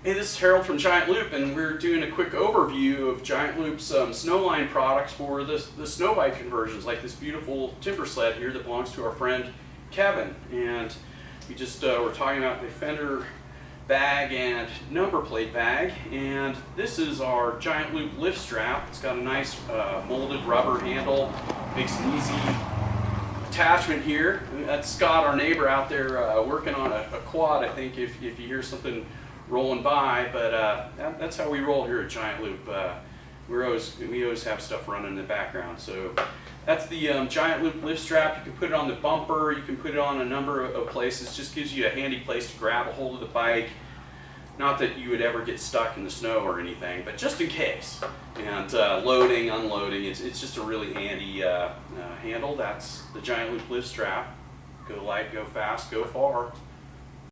Hey, this is Harold from Giant Loop, and we're doing a quick overview of Giant Loop's snowline products for the snow bike conversions, like this beautiful Timbersled here that belongs to our friend Kevin. And we just were talking about the fender bag and number plate bag, and this is our Giant Loop lift strap. It's got a nice molded rubber handle, makes an easy attachment here. That's Scott, our neighbor out there working on a quad, I think, if you hear something rolling by, but that's how we roll here at Giant Loop. We always have stuff running in the background. So that's the Giant Loop lift strap. You can put it on the bumper, you can put it on a number of places. Just gives you a handy place to grab a hold of the bike. Not that you would ever get stuck in the snow or anything, but just in case. And loading, unloading, it's just a really handy handle. That's the Giant Loop lift strap. Go light, go fast, go far.